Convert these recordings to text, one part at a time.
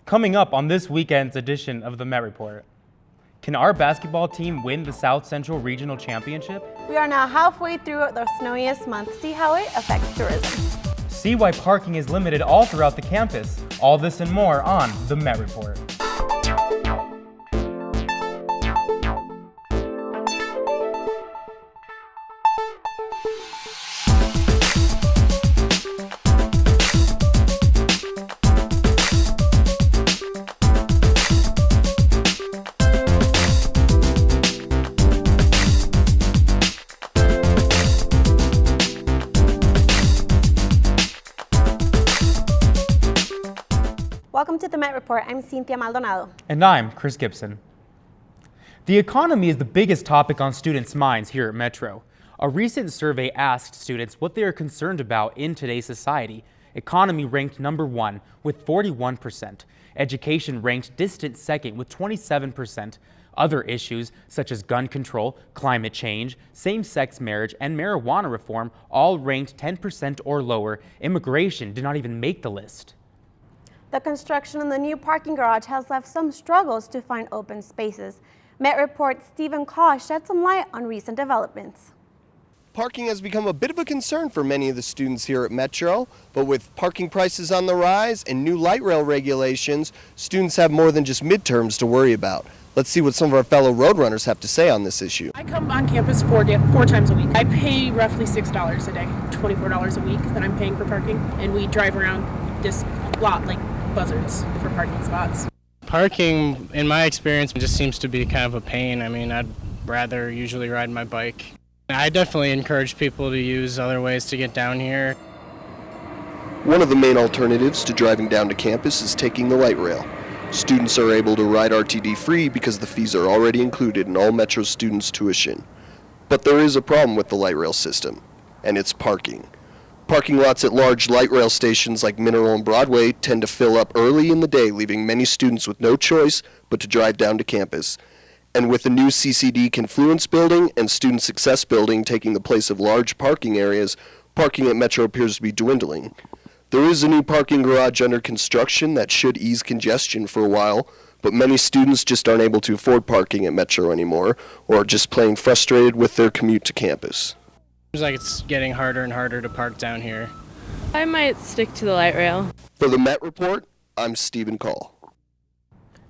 Coming up on this weekend's edition of the Met Report, can our basketball team win the South Central Regional Championship? We are now halfway through the snowiest month. See how it affects tourism. See why parking is limited all throughout the campus. All this and more on the Met Report. Welcome to the Met Report. I'm Cinthia Maldonado. And I'm Chris Gibson. The economy is the biggest topic on students' minds here at Metro. A recent survey asked students what they are concerned about in today's society. Economy ranked number 1 with 41%. Education ranked distant second with 27%. Other issues such as gun control, climate change, same-sex marriage, and marijuana reform all ranked 10% or lower. Immigration did not even make the list. The construction on the new parking garage has left some struggles to find open spaces. Met Report's Stephen Kaw shed some light on recent developments. Parking has become a bit of a concern for many of the students here at Metro, but with parking prices on the rise and new light rail regulations, students have more than just midterms to worry about. Let's see what some of our fellow roadrunners have to say on this issue. I come on campus four times a week. I pay roughly $6 a day, $24 a week that I'm paying for parking, and we drive around this lot like buzzards for parking spots. Parking, in my experience, just seems to be kind of a pain. I mean, I'd rather usually ride my bike. I definitely encourage people to use other ways to get down here. One of the main alternatives to driving down to campus is taking the light rail. Students are able to ride RTD free because the fees are already included in all Metro students' tuition. But there is a problem with the light rail system, and it's parking. Parking lots at large light rail stations like Mineral and Broadway tend to fill up early in the day, leaving many students with no choice but to drive down to campus. And with the new CCD Confluence building and Student Success building taking the place of large parking areas, parking at Metro appears to be dwindling. There is a new parking garage under construction that should ease congestion for a while, but many students just aren't able to afford parking at Metro anymore, or are just plain frustrated with their commute to campus. Seems like it's getting harder and harder to park down here. I might stick to the light rail. For the Met Report, I'm Stephen Call.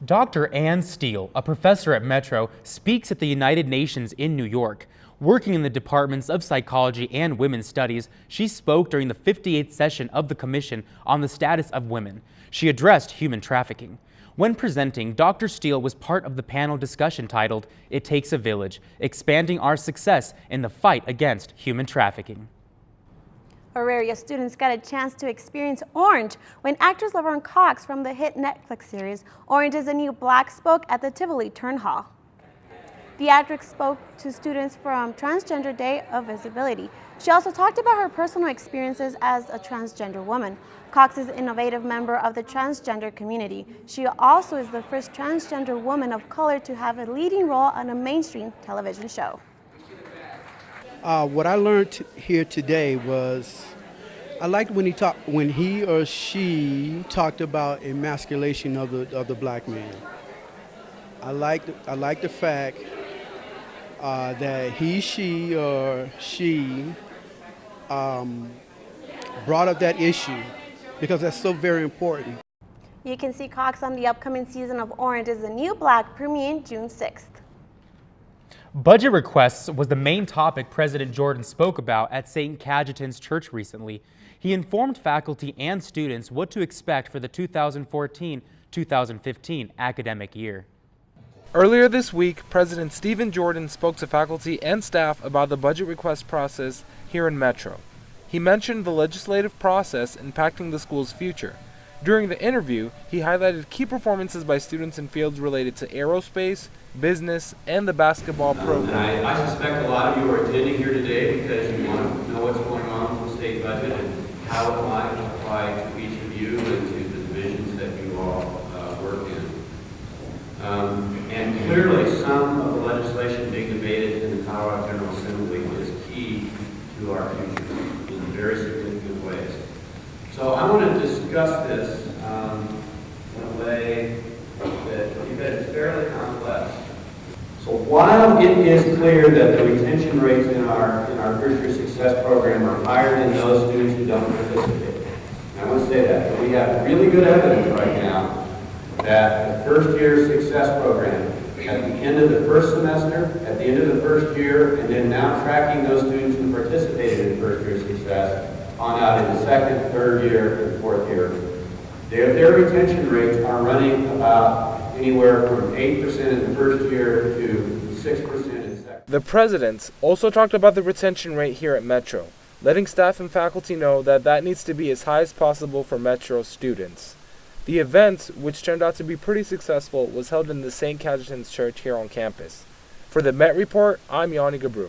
Dr. Ann Steele, a professor at Metro, speaks at the United Nations in New York. Working in the departments of psychology and women's studies, she spoke during the 58th session of the Commission on the Status of Women. She addressed human trafficking. When presenting, Dr. Steele was part of the panel discussion titled, "It Takes a Village, Expanding Our Success in the Fight Against Human Trafficking." Auraria students got a chance to experience Orange when actress Laverne Cox from the hit Netflix series Orange is the New Black spoke at the Tivoli Turn Hall. The actress spoke to students from Transgender Day of Visibility. She also talked about her personal experiences as a transgender woman. Cox is an innovative member of the transgender community. She also is the first transgender woman of color to have a leading role on a mainstream television show. What I learned here today was I liked when he or she talked about emasculation of the black man. I like the fact that he, she, or she brought up that issue because that's so very important. You can see Cox on the upcoming season of Orange is the New Black premiering June 6th. Budget requests was the main topic President Jordan spoke about at St. Cajetan's Church recently. He informed faculty and students what to expect for the 2014-2015 academic year. Earlier this week, President Stephen Jordan spoke to faculty and staff about the budget request process here in Metro. He mentioned the legislative process impacting the school's future. During the interview, he highlighted key performances by students in fields related to aerospace, business, and the basketball program. I suspect a lot of you are attending here today because you want to know what's going on with the state budget and how it might apply to each of you and to the divisions that you all work in. And clearly, some of the legislation being debated in the Colorado General Assembly is key to our future in very significant ways. So I want to discuss this in a way while it is clear that the retention rates in our first year success program are higher than those students who don't participate, and I want to say that, but we have really good evidence right now that the first year success program, at the end of the first semester, at the end of the first year, and then now tracking those students who participated in first year success on out in the second, third year, and fourth year, their retention rates are running about anywhere from 8% in the first year to 6% in the second. The presidents also talked about the retention rate here at Metro, letting staff and faculty know that needs to be as high as possible for Metro students. The event, which turned out to be pretty successful, was held in the St. Cajetan's Church here on campus. For the Met Report, I'm Yanni Gabru.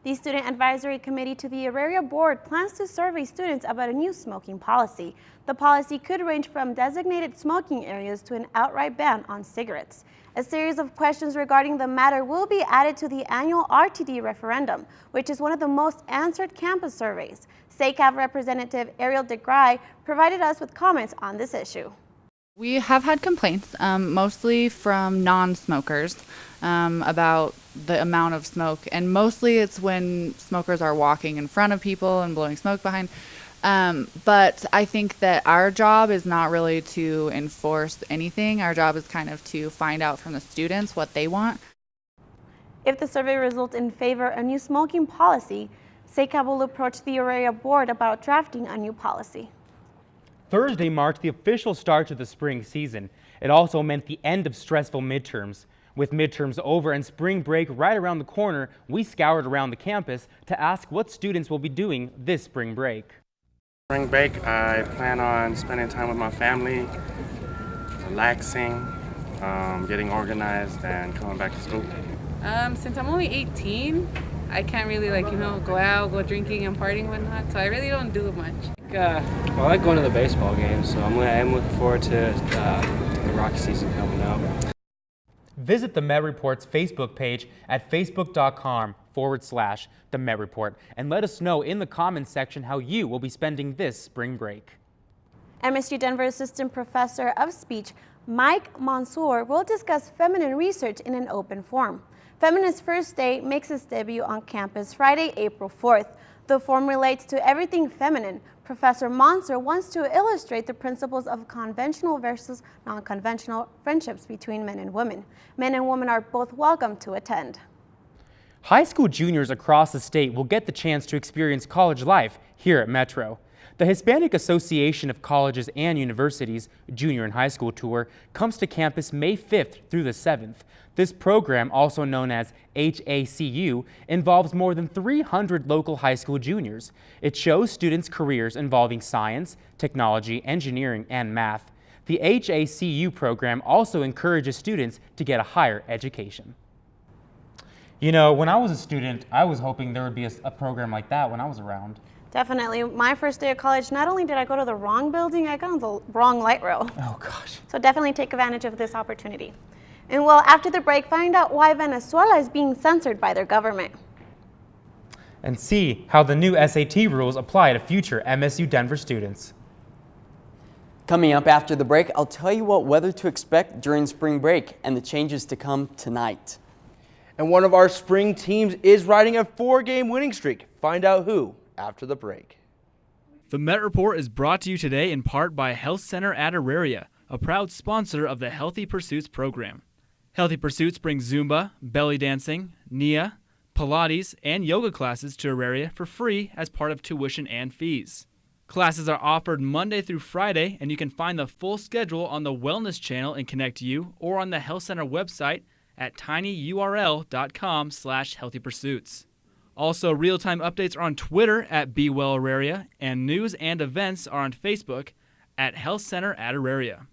The Student Advisory Committee to the Auraria Board plans to survey students about a new smoking policy. The policy could range from designated smoking areas to an outright ban on cigarettes. A series of questions regarding the matter will be added to the annual RTD referendum, which is one of the most answered campus surveys. SACAV Representative Ariel DeGray provided us with comments on this issue. We have had complaints, mostly from non-smokers, about the amount of smoke, and mostly it's when smokers are walking in front of people and blowing smoke behind. But I think that our job is not really to enforce anything. Our job is kind of to find out from the students what they want. If the survey results in favor of a new smoking policy, SACAV will approach the Auraria Board about drafting a new policy. Thursday marked the official start to the spring season. It also meant the end of stressful midterms. With midterms over and spring break right around the corner, we scoured around the campus to ask what students will be doing this spring break. Spring break, I plan on spending time with my family, relaxing, getting organized, and coming back to school. Since I'm only 18, I can't really go out, go drinking and partying and whatnot, so I really don't do much. I like going to the baseball games, so I'm looking forward to the Rocky season coming up. Visit the Met Report's Facebook page at facebook.com/The Met Report and let us know in the comments section how you will be spending this spring break. MSU Denver Assistant Professor of Speech Mike Mansour will discuss feminine research in an open forum. Feminist First Day makes its debut on campus Friday, April 4th. The forum relates to everything feminine. Professor Mansour wants to illustrate the principles of conventional versus non-conventional friendships between men and women. Men and women are both welcome to attend. High school juniors across the state will get the chance to experience college life here at Metro. The Hispanic Association of Colleges and Universities Junior and High School Tour comes to campus May 5th through the 7th. This program, also known as HACU, involves more than 300 local high school juniors. It shows students' careers involving science, technology, engineering, and math. The HACU program also encourages students to get a higher education. You know, when I was a student, I was hoping there would be a program like that when I was around. Definitely. My first day of college, not only did I go to the wrong building, I got on the wrong light rail. Oh, gosh. So definitely take advantage of this opportunity. And well, after the break, find out why Venezuela is being censored by their government. And see how the new SAT rules apply to future MSU Denver students. Coming up after the break, I'll tell you what weather to expect during spring break and the changes to come tonight. And one of our spring teams is riding a 4-game winning streak. Find out who after the break. The Met Report is brought to you today in part by Health Center at Auraria, a proud sponsor of the Healthy Pursuits program. Healthy Pursuits brings Zumba, belly dancing, Nia, Pilates, and yoga classes to Auraria for free as part of tuition and fees. Classes are offered Monday through Friday, and you can find the full schedule on the Wellness channel in ConnectU or on the Health Center website at tinyurl.com/healthypursuits. Also, real-time updates are on Twitter at BeWellAuraria, and news and events are on Facebook at Health Center at Auraria.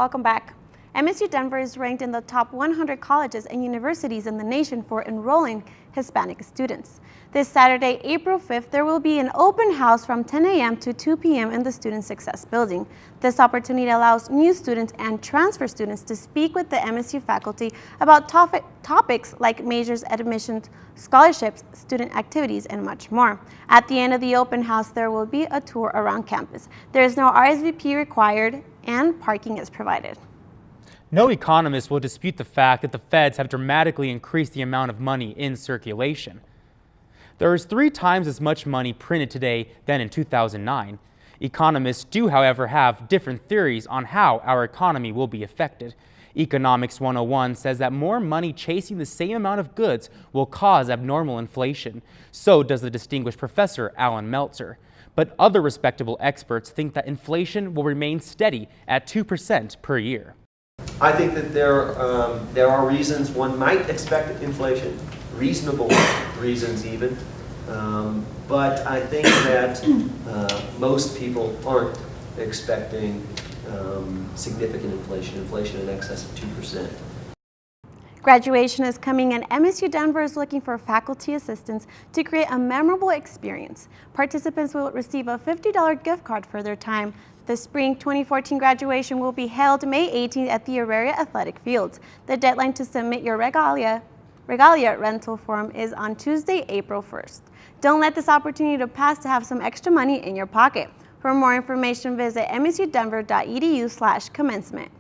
Welcome back. MSU Denver is ranked in the top 100 colleges and universities in the nation for enrolling Hispanic students. This Saturday, April 5th, there will be an open house from 10 a.m. to 2 p.m. in the Student Success Building. This opportunity allows new students and transfer students to speak with the MSU faculty about topics like majors, admissions, scholarships, student activities, and much more. At the end of the open house, there will be a tour around campus. There is no RSVP required, and parking is provided. No economist will dispute the fact that the feds have dramatically increased the amount of money in circulation. There is 3 times as much money printed today than in 2009. Economists do, however, have different theories on how our economy will be affected. Economics 101 says that more money chasing the same amount of goods will cause abnormal inflation. So does the distinguished professor Alan Meltzer. But other respectable experts think that inflation will remain steady at 2% per year. I think that there are reasons one might expect inflation, reasonable reasons even, but I think that most people aren't expecting significant inflation in excess of 2%. Graduation is coming and MSU Denver is looking for faculty assistants to create a memorable experience. Participants will receive a $50 gift card for their time. The spring 2014 graduation will be held May 18th at the Auraria Athletic Fields. The deadline to submit your regalia rental form is on Tuesday, April 1st. Don't let this opportunity to pass to have some extra money in your pocket. For more information, visit msudenver.edu/commencement.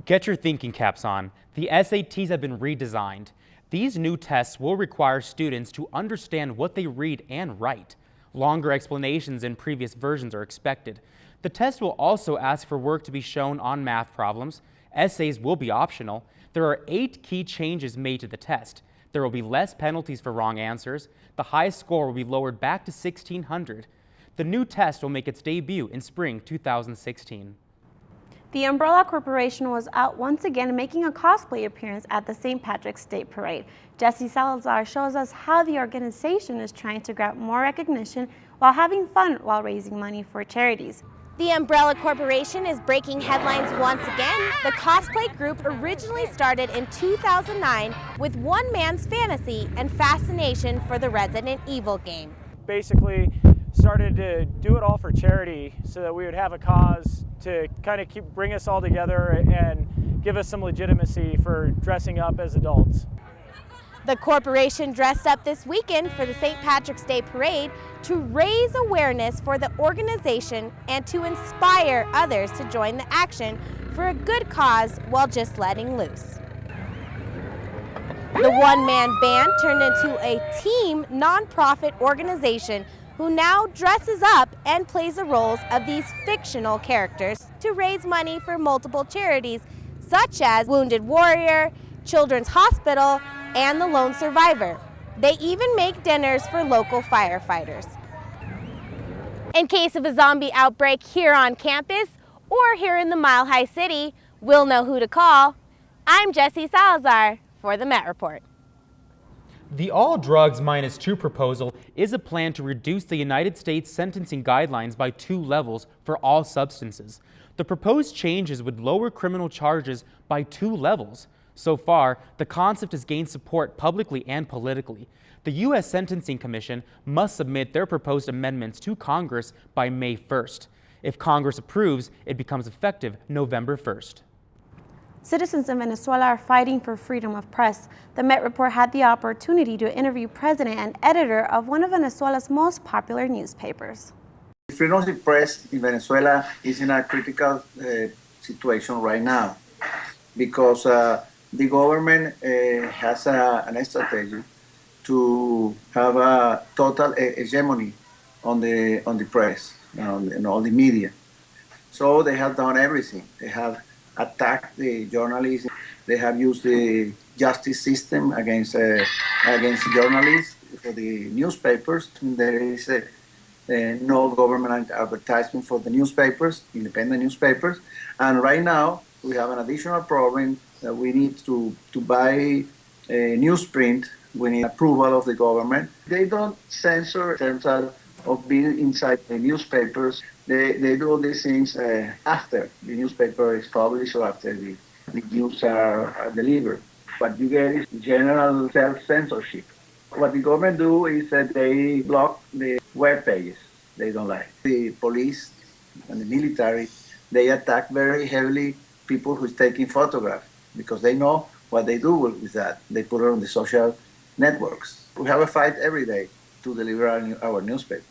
Get your thinking caps on. The SATs have been redesigned. These new tests will require students to understand what they read and write. Longer explanations in previous versions are expected. The test will also ask for work to be shown on math problems. Essays will be optional. There are 8 key changes made to the test. There will be less penalties for wrong answers. The highest score will be lowered back to 1,600. The new test will make its debut in spring 2016. The Umbrella Corporation was out once again making a cosplay appearance at the St. Patrick's Day Parade. Jesse Salazar shows us how the organization is trying to grab more recognition while having fun while raising money for charities. The Umbrella Corporation is breaking headlines once again. The cosplay group originally started in 2009 with one man's fantasy and fascination for the Resident Evil game. Basically started to do it all for charity so that we would have a cause to kind of bring us all together and give us some legitimacy for dressing up as adults. The corporation dressed up this weekend for the St. Patrick's Day Parade to raise awareness for the organization and to inspire others to join the action for a good cause while just letting loose. The one-man band turned into a team nonprofit organization who now dresses up and plays the roles of these fictional characters to raise money for multiple charities such as Wounded Warrior, Children's Hospital, and the Lone Survivor. They even make dinners for local firefighters. In case of a zombie outbreak here on campus or here in the Mile High City, we'll know who to call. I'm Jesse Salazar for the Met Report. The All Drugs Minus 2 proposal is a plan to reduce the United States sentencing guidelines by 2 levels for all substances. The proposed changes would lower criminal charges by 2 levels. So far, the concept has gained support publicly and politically. The U.S. Sentencing Commission must submit their proposed amendments to Congress by May 1st. If Congress approves, it becomes effective November 1st. Citizens in Venezuela are fighting for freedom of press. The Met Report had the opportunity to interview president and editor of one of Venezuela's most popular newspapers. Freedom of the press in Venezuela is in a critical situation right now because the government has an strategy to have a total hegemony on the press and all the media. So they have done everything. They have attacked the journalists. They have used the justice system against journalists for the newspapers. There is no government advertisement for the newspapers, independent newspapers. And right now we have an additional problem that we need to buy newsprint. We need approval of the government. They don't censor in terms of of being inside the newspapers. They do these things after the newspaper is published or after the news are delivered. What you get is general self-censorship. What the government do is that they block the web pages they don't like. The police and the military, they attack very heavily people who's taking photographs because they know what they do with that. They put it on the social networks. We have a fight every day to deliver our newspapers.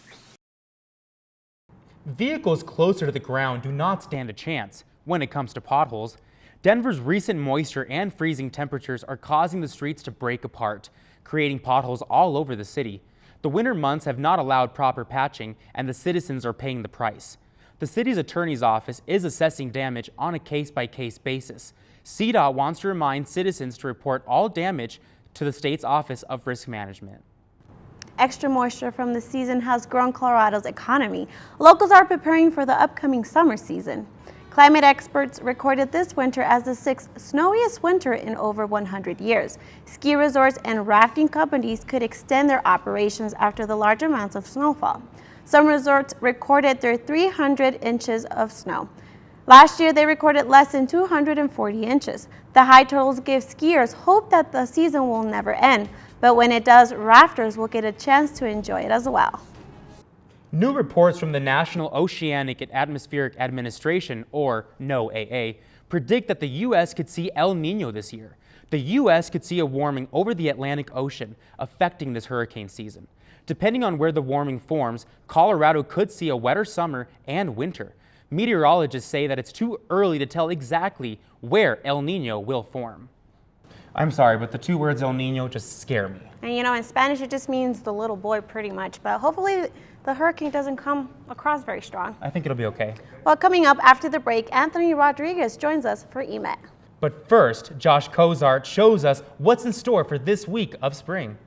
Vehicles closer to the ground do not stand a chance when it comes to potholes. Denver's recent moisture and freezing temperatures are causing the streets to break apart, creating potholes all over the city. The winter months have not allowed proper patching, and the citizens are paying the price. The city's attorney's office is assessing damage on a case-by-case basis. CDOT wants to remind citizens to report all damage to the state's Office of Risk Management. Extra moisture from the season has grown Colorado's economy. Locals are preparing for the upcoming summer season. Climate experts recorded this winter as the 6th snowiest winter in over 100 years. Ski resorts and rafting companies could extend their operations after the large amounts of snowfall. Some resorts recorded their 300 inches of snow. Last year, they recorded less than 240 inches. The high totals give skiers hope that the season will never end, but when it does, rafters will get a chance to enjoy it as well. New reports from the National Oceanic and Atmospheric Administration, or NOAA, predict that the U.S. could see El Nino this year. The U.S. could see a warming over the Atlantic Ocean, affecting this hurricane season. Depending on where the warming forms, Colorado could see a wetter summer and winter. Meteorologists say that it's too early to tell exactly where El Nino will form. I'm sorry, but the two words El Nino just scare me. And you know, in Spanish, it just means the little boy pretty much, but hopefully the hurricane doesn't come across very strong. I think it'll be okay. Well, coming up after the break, Anthony Rodriguez joins us for EMET. But first, Josh Cozart shows us what's in store for this week of spring.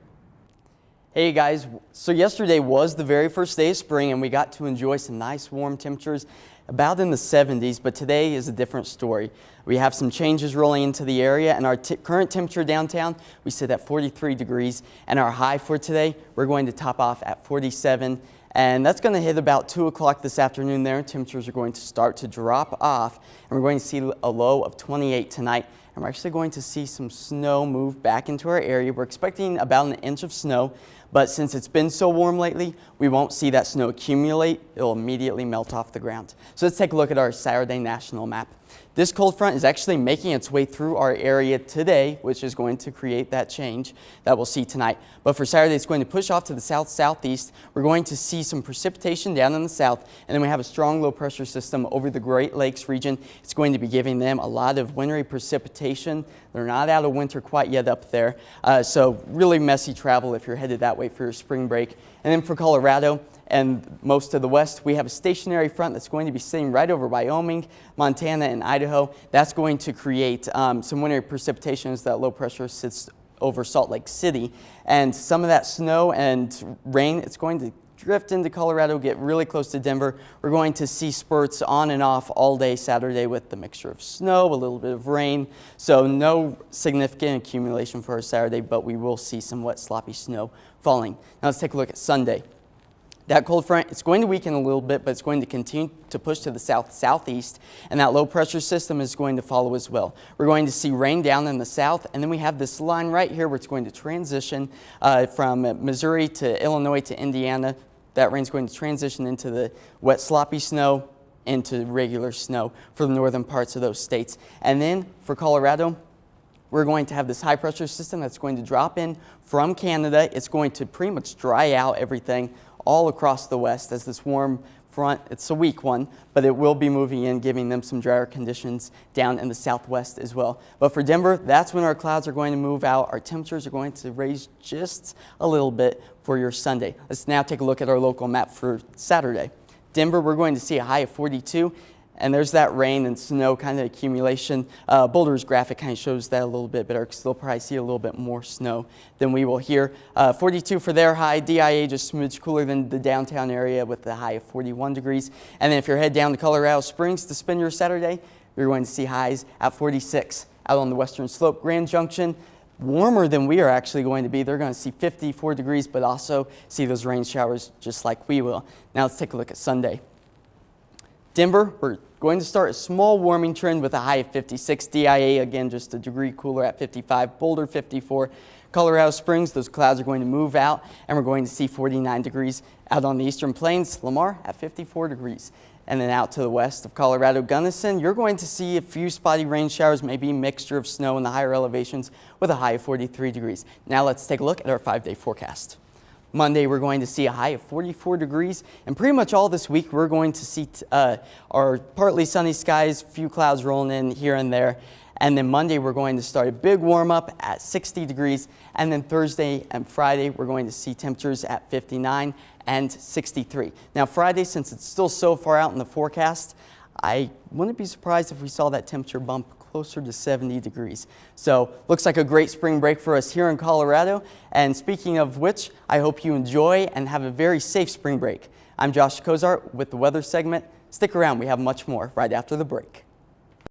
Hey guys, so yesterday was the very first day of spring and we got to enjoy some nice warm temperatures about in the 70s, but today is a different story. We have some changes rolling into the area, and our current temperature downtown, we sit at 43 degrees, and our high for today, we're going to top off at 47, and that's going to hit about 2 o'clock this afternoon there. Temperatures are going to start to drop off, and we're going to see a low of 28 tonight, and we're actually going to see some snow move back into our area. We're expecting about an inch of snow, but since it's been so warm lately, we won't see that snow accumulate. It'll immediately melt off the ground. So let's take a look at our Saturday national map. This cold front is actually making its way through our area today, which is going to create that change that we'll see tonight. But for Saturday, it's going to push off to the south-southeast. We're going to see some precipitation down in the south, and then we have a strong low-pressure system over the Great Lakes region. It's going to be giving them a lot of wintry precipitation. They're not out of winter quite yet up there, so really messy travel if you're headed that way for your spring break. And then for Colorado and most of the west, we have a stationary front that's going to be sitting right over Wyoming, Montana, and Idaho. That's going to create some wintry precipitation as that low pressure sits over Salt Lake City. And some of that snow and rain, it's going to drift into Colorado, get really close to Denver. We're going to see spurts on and off all day Saturday with the mixture of snow, a little bit of rain. So no significant accumulation for our Saturday, but we will see some wet, sloppy snow falling. Now let's take a look at Sunday. That cold front, it's going to weaken a little bit, but it's going to continue to push to the south-southeast, and that low-pressure system is going to follow as well. We're going to see rain down in the south, and then we have this line right here where it's going to transition from Missouri to Illinois to Indiana. That rain's going to transition into the wet, sloppy snow, into regular snow for the northern parts of those states. And then for Colorado, we're going to have this high-pressure system that's going to drop in from Canada. It's going to pretty much dry out everything all across the west as this warm front. It's a weak one, but it will be moving in, giving them some drier conditions down in the southwest as well. But for Denver, that's when our clouds are going to move out. Our temperatures are going to raise just a little bit for your Sunday. Let's now take a look at our local map for Saturday. Denver, we're going to see a high of 42. And there's that rain and snow kind of accumulation. Boulder's graphic kind of shows that a little bit better because they'll probably see a little bit more snow than we will here. 42 for their high. DIA just smidge cooler than the downtown area with the high of 41 degrees. And then if you're headed down to Colorado Springs to spend your Saturday, you're going to see highs at 46. Out on the western slope, Grand Junction, warmer than we are actually going to be. They're going to see 54 degrees, but also see those rain showers just like we will. Now let's take a look at Sunday. Denver, we're going to start a small warming trend with a high of 56. DIA, again, just a degree cooler at 55. Boulder, 54. Colorado Springs, those clouds are going to move out, and we're going to see 49 degrees. Out on the Eastern Plains, Lamar at 54 degrees. And then out to the west of Colorado, Gunnison, you're going to see a few spotty rain showers, maybe a mixture of snow in the higher elevations with a high of 43 degrees. Now let's take a look at our 5-day forecast. Monday, we're going to see a high of 44 degrees, and pretty much all this week, we're going to see our partly sunny skies, few clouds rolling in here and there. And then Monday, we're going to start a big warm up at 60 degrees. And then Thursday and Friday, we're going to see temperatures at 59 and 63. Now Friday, since it's still so far out in the forecast, I wouldn't be surprised if we saw that temperature bump closer to 70 degrees. So looks like a great spring break for us here in Colorado. And speaking of which, I hope you enjoy and have a very safe spring break. I'm Josh Cozart with the weather segment. Stick around, we have much more right after the break.